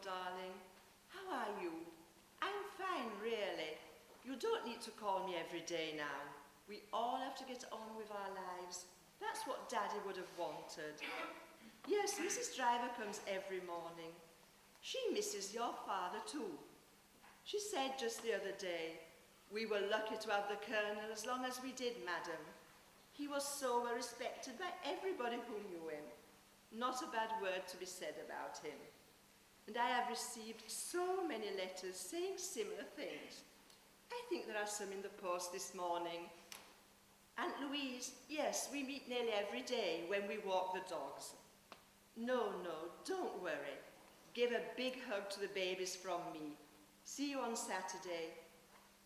darling. How are you? I'm fine, really. You don't need to call me every day now. We all have to get on with our lives. That's what Daddy would have wanted. Yes, Mrs. Driver comes every morning. She misses your father too. She said just the other day, "We were lucky to have the Colonel as long as we did, madam. He was so well respected by everybody who knew him. Not a bad word to be said about him." And I have received so many letters saying similar things. I think there are some in the post this morning. Aunt Louise, yes, we meet nearly every day when we walk the dogs. No, don't worry. Give a big hug to the babies from me. See you on Saturday.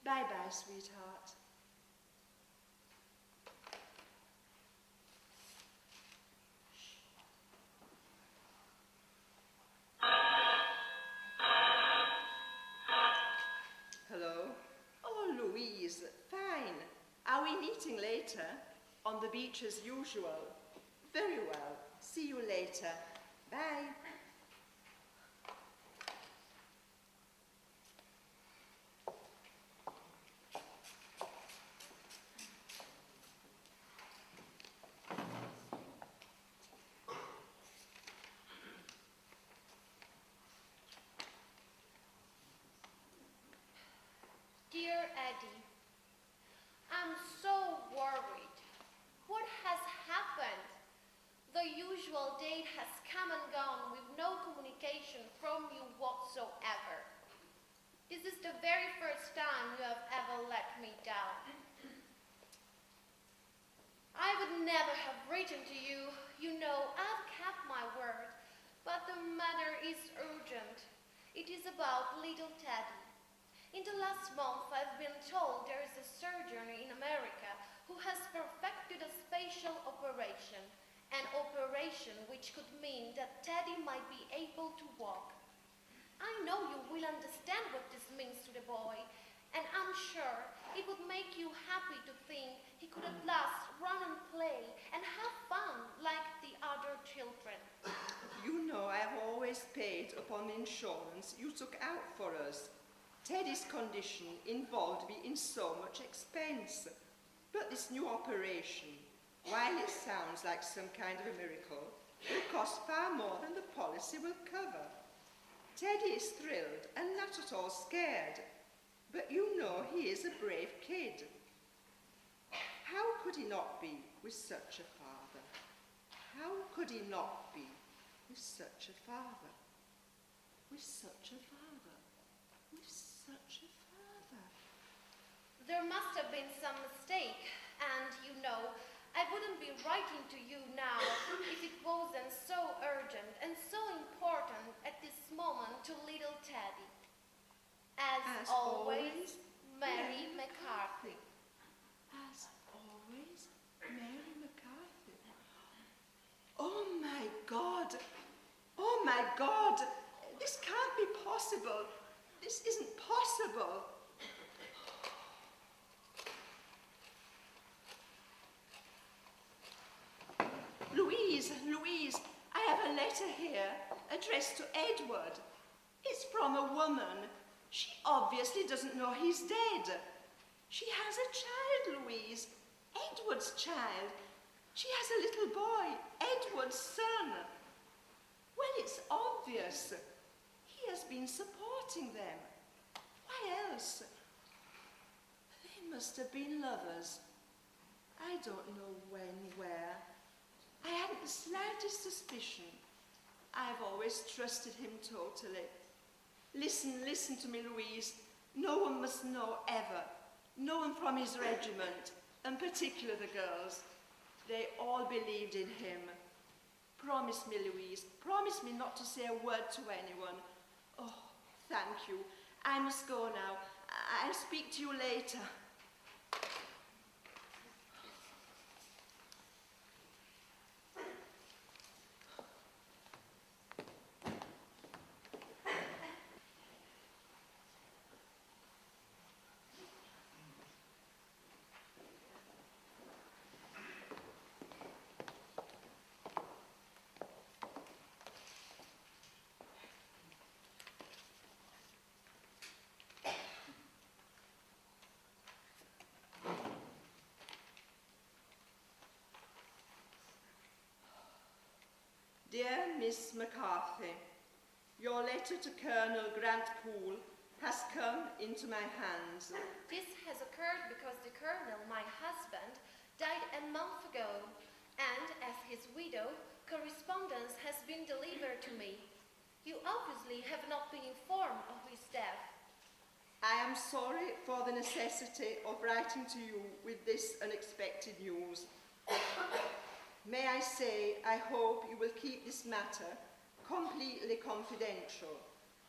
Bye-bye, sweetheart. Hello? Oh, Louise, fine. Are we meeting later? On the beach as usual? Very well. See you later. Bye. Dear Eddie, I'm so worried. What has happened? The usual date has come and gone with no communication from you whatsoever. This is the very first time you have ever let me down. I would never have written to you. You know, I've kept my word, but the matter is urgent. It is about little Teddy. In the last month, I've been told there is a surgeon in America who has perfected a special operation, an operation which could mean that Teddy might be able to walk. I know you will understand what this means to the boy, and I'm sure it would make you happy to think he could at last run and play and have fun like the other children. You know I've always paid upon the insurance you took out for us. Teddy's condition involved me in so much expense. But this new operation, while it sounds like some kind of a miracle, will cost far more than the policy will cover. Teddy is thrilled and not at all scared. But you know he is a brave kid. How could he not be with such a father? How could he not be with such a father? With such a father? With such a father? There must have been some mistake, and you know, I wouldn't be writing to you now if it wasn't so urgent and so important at this moment to little Teddy. As always, Mary McCarthy. As always, Mary McCarthy. Oh my God! Oh my God! This can't be possible. This isn't possible. Louise, I have a letter here addressed to Edward. It's from a woman. She obviously doesn't know he's dead. She has a child, Louise. Edward's child. She has a little boy, Edward's son. Well, it's obvious. He has been supporting them. Why else? They must have been lovers. I don't know when, where. I hadn't the slightest suspicion. I've always trusted him totally. Listen to me, Louise. No one must know ever. No one from his regiment, and particularly the girls. They all believed in him. Promise me, Louise. Promise me not to say a word to anyone. Oh, thank you. I must go now. I'll speak to you later. Miss McCarthy, your letter to Colonel Grant-Poole has come into my hands. This has occurred because the colonel, my husband, died a month ago, and as his widow, correspondence has been delivered to me. You obviously have not been informed of his death. I am sorry for the necessity of writing to you with this unexpected news. May I say, I hope you will keep this matter completely confidential,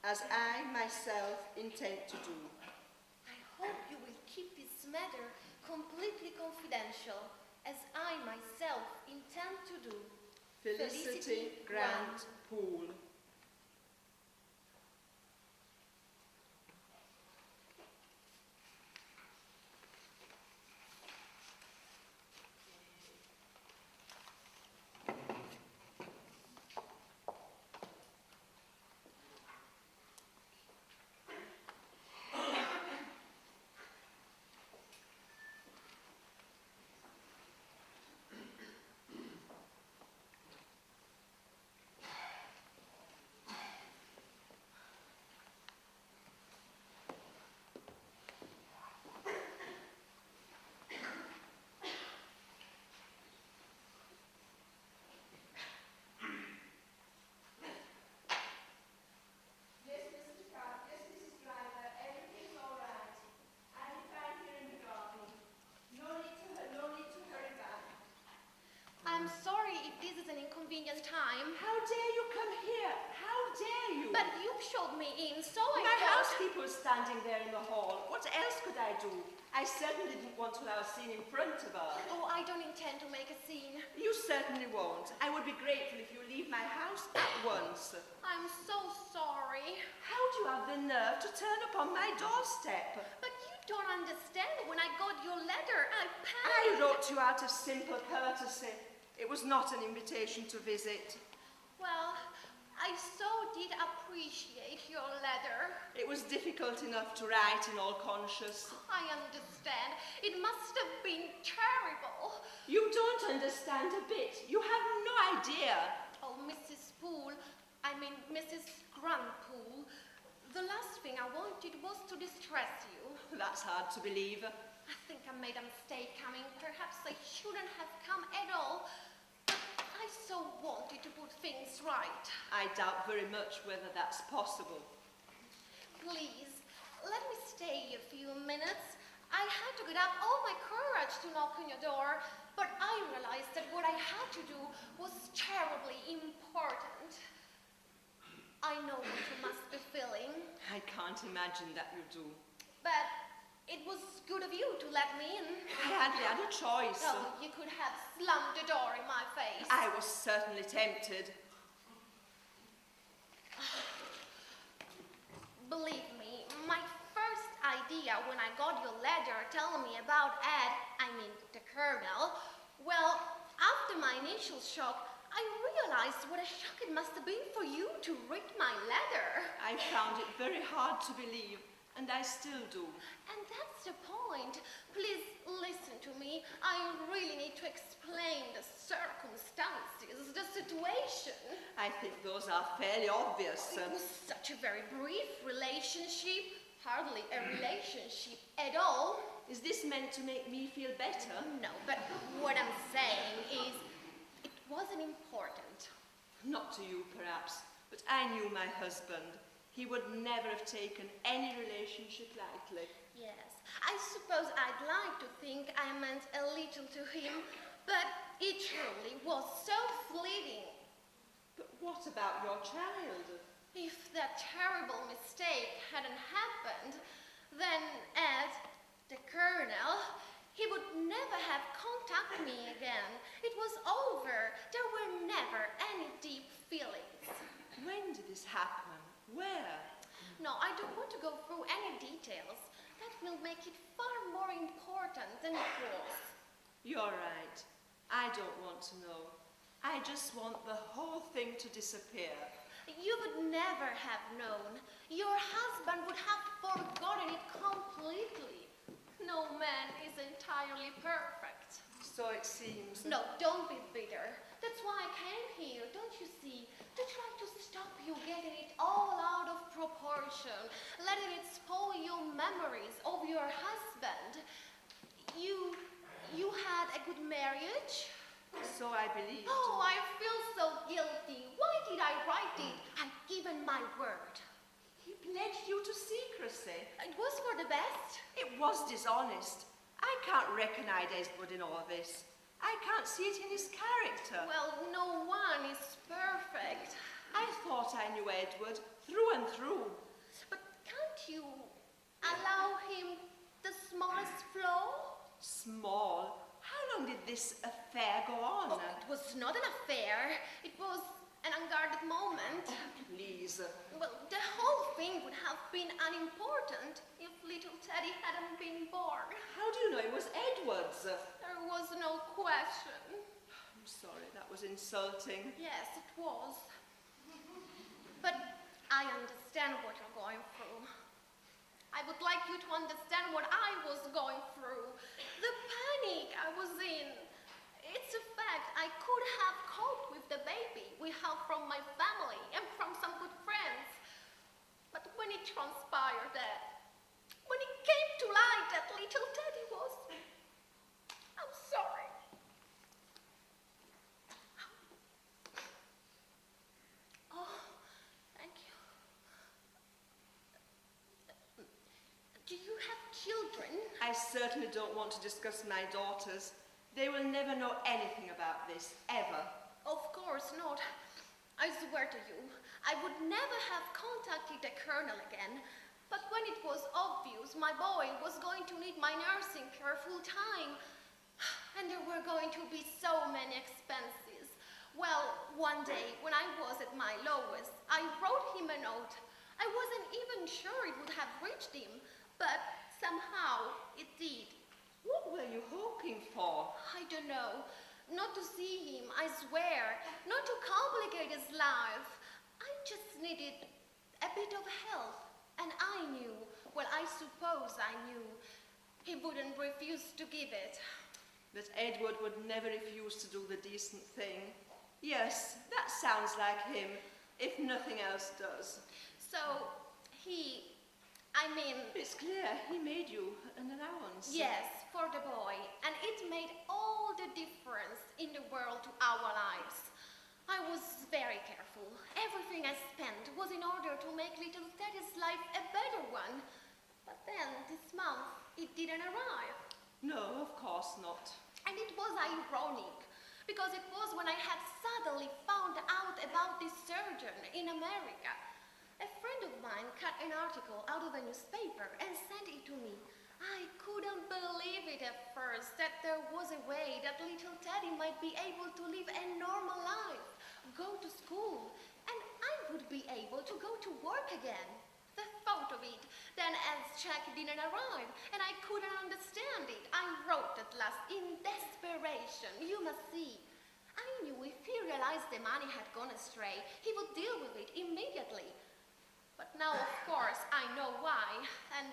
as I myself intend to do. I hope you will keep this matter completely confidential, as I myself intend to do. Felicity Grant-Poole. I'm sorry if this is an inconvenient time. How dare you come here? How dare you? But you showed me in, so I My thought... housekeeper was standing there in the hall. What else could I do? I certainly didn't want to allow a scene in front of her. Oh, I don't intend to make a scene. You certainly won't. I would be grateful if you leave my house at once. I'm so sorry. How do you have the nerve to turn up on my doorstep? But you don't understand. When I got your letter, I I panicked. wrote you out of simple courtesy. It was not an invitation to visit. Well, I so did appreciate your letter. It was difficult enough to write in all conscience. I understand. It must have been terrible. You don't understand a bit. You have no idea. Oh, Mrs. Grant-Poole, the last thing I wanted was to distress you. That's hard to believe. I think I made a mistake coming. Perhaps I shouldn't have come at all. But I so wanted to put things right. I doubt very much whether that's possible. Please, let me stay a few minutes. I had to get up all my courage to knock on your door, but I realized that what I had to do was terribly important. I know what you must be feeling, I can't imagine that you do. but it was good of you to let me in. I hardly had a choice. Oh, you could have slammed the door in my face. I was certainly tempted. Believe me, my first idea when I got your letter telling me about Ed, the Colonel, well, after my initial shock, I realized what a shock it must have been for you to read my letter. I found it very hard to believe, and I still do. And that's the point. Please listen to me. I really need to explain the circumstances, the situation. I think those are fairly obvious. It was such a very brief relationship, hardly a relationship at all. Is this meant to make me feel better? No, but what I'm saying is it wasn't important. Not to you, perhaps, but I knew my husband. He would never have taken any relationship lightly. Yes, I suppose I'd like to think I meant a little to him, but it truly was so fleeting. But what about your child? If that terrible mistake hadn't happened, then Ed, the Colonel, he would never have contacted me again. It was over. There were never any deep feelings. When did this happen? Where? No, I don't want to go through any details. That will make it far more important than it was. You're right. I don't want to know. I just want the whole thing to disappear. You would never have known. Your husband would have forgotten it completely. No man is entirely perfect. So it seems. No, don't be bitter. That's why I came here, don't you see? To try to stop you getting it all out of proportion, letting it spoil your memories of your husband. You had a good marriage? So I believed. Oh, I feel so guilty. Why did I write it? I've given my word. He pledged you to secrecy. It was for the best. It was dishonest. I can't recognize Edward in all this. I can't see it in his character. Well, no one is perfect. I thought I knew Edward through and through. But can't you allow him the smallest flaw? Small? How long did this affair go on? Oh, it was not an affair. It was an unguarded moment. Oh, please. Well, the whole thing would have been unimportant if little Teddy hadn't been born. How do you know it was Edward's? There was no question. I'm sorry, that was insulting. Yes, it was. But I understand what you're going through. I would like you to understand what I was going through. The panic I was in. It's a fact. I could have coped with the baby we have from my family and from some good friends. But when it transpired when it came to light that little Teddy was, I'm sorry. Oh, thank you. Do you have children? I certainly don't want to discuss my daughters. They will never know anything about this, ever. Of course not. I swear to you, I would never have contacted the colonel again. But when it was obvious my boy was going to need my nursing care full time, and there were going to be so many expenses. Well, one day, when I was at my lowest, I wrote him a note. I wasn't even sure it would have reached him, but somehow it did. What were you hoping for? I don't know. Not to see him, I swear. Not to complicate his life. I just needed a bit of help. And I knew, well, I suppose I knew, he wouldn't refuse to give it. That Edward would never refuse to do the decent thing. Yes, that sounds like him, if nothing else does. So, It's clear he made you an allowance. Yes, for the boy. And it made all the difference in the world to our lives. I was very careful. Everything I spent was in order to make little Teddy's life a better one. But then, this month, it didn't arrive. No, of course not. And it was ironic, because it was when I had suddenly found out about this surgeon in America. A friend of mine cut an article out of a newspaper and sent it to me. I couldn't believe it at first, that there was a way that little Teddy might be able to live a normal life, go to school, and I would be able to go to work again. The thought of it. Then Ed's check didn't arrive, and I couldn't understand it. I wrote at last in desperation. You must see. I knew if he realized the money had gone astray, he would deal with it immediately. But now, of course, I know why, and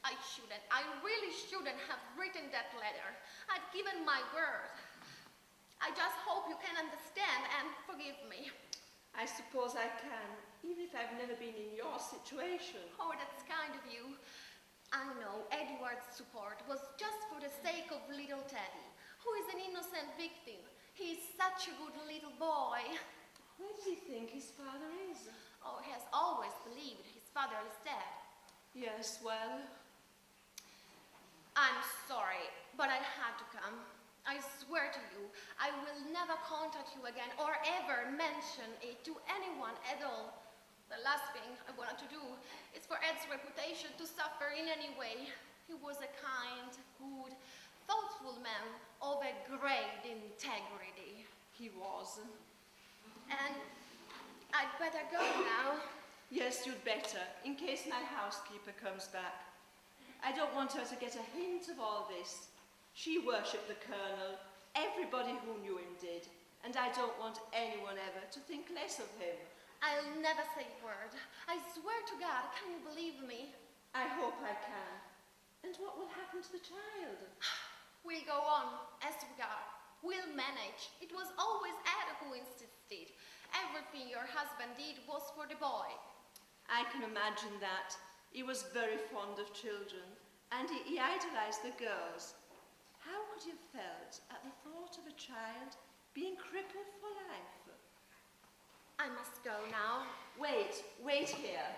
I really shouldn't have written that letter. I'd given my word. I just hope you can understand and forgive me. I suppose I can, even if I've never been in your situation. Oh, that's kind of you. I know Edward's support was just for the sake of little Teddy, who is an innocent victim. He's such a good little boy. Where does he think his father is? Oh, he has always believed his father is dead. Yes, well... I'm sorry, but I had to come. I swear to you, I will never contact you again or ever mention it to anyone at all. The last thing I wanted to do is for Ed's reputation to suffer in any way. He was a kind, good, thoughtful man of a great integrity. He was. And I'd better go now. Yes, you'd better, in case my housekeeper comes back. I don't want her to get a hint of all this. She worshipped the Colonel. Everybody who knew him did. And I don't want anyone ever to think less of him. I'll never say a word. I swear to God, can you believe me? I hope I can. And what will happen to the child? We'll go on as we are. we'll manage. It was always Ed who insisted. Everything your husband did was for the boy. I can imagine that. He was very fond of children, and he idolized the girls. How could you have felt at the thought of a child being crippled for life? I must go now. Wait here.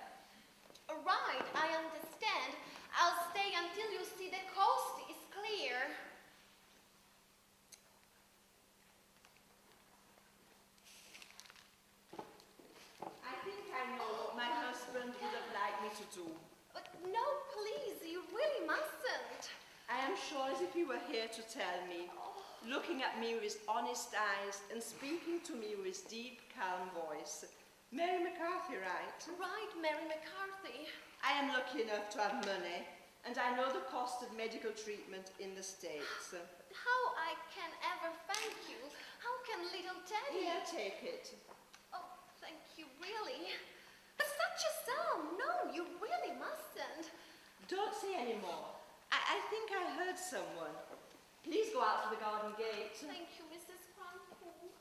Right, I understand. I'll stay until you see the coast is clear. I think I know what my husband would have liked me to do. But no, please, you really mustn't. I am sure as if he were here to tell me, looking at me with his honest eyes and speaking to me with his deep, calm voice. Mary McCarthy, right? Right, Mary McCarthy. I am lucky enough to have money, and I know the cost of medical treatment in the States. How I can ever thank you? How can little Teddy? Here, take it. Oh, thank you, really. But such a sum! No, you really mustn't. Don't say any more. I think I heard someone. Please go out to the garden gate. Thank you, Mrs. Grant-Poole.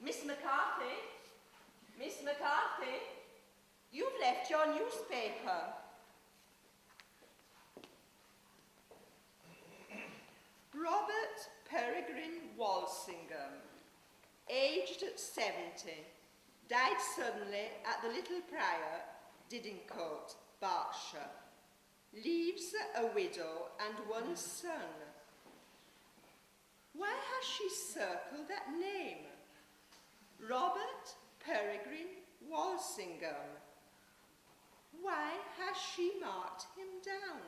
Miss McCarthy? Miss McCarthy? You've left your newspaper. Robert Peregrine Walsingham, aged 70, died suddenly at the Little Prior, Didingcote, Berkshire. Leaves a widow and one son. Why has she circled that name? Robert Peregrine Walsingham. Why has she marked him down?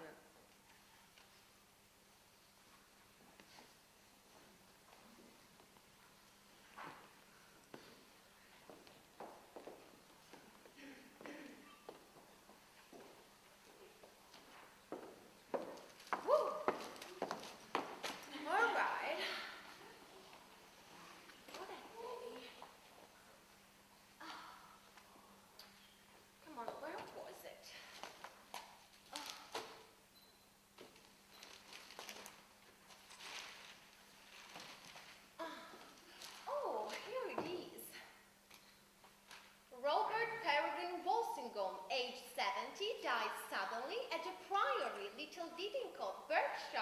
Age 70, died suddenly at a priory, Little Didingcote, Berkshire.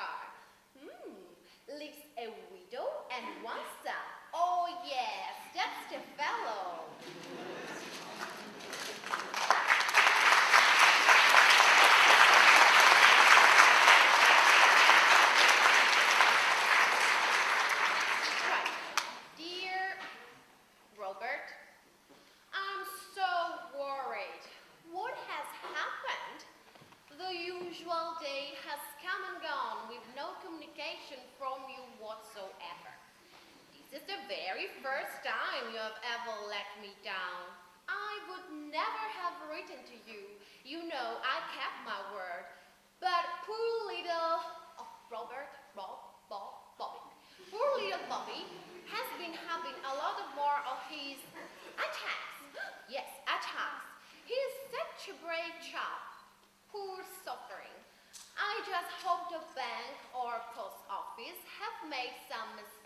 Leaves a widow and one son. Oh yes, that's the fellow. Right, dear Robert, I'm so worried. What has happened? The usual day has come and gone with no communication from you whatsoever. This is the very first time you have ever let me down. I would never have written to you. You know I kept my word. But poor little poor little Bobby has been having a lot more of his attacks. Yes, attacks. He is such a brave chap. Poor suffering. I just hope the bank or post office have made some mistake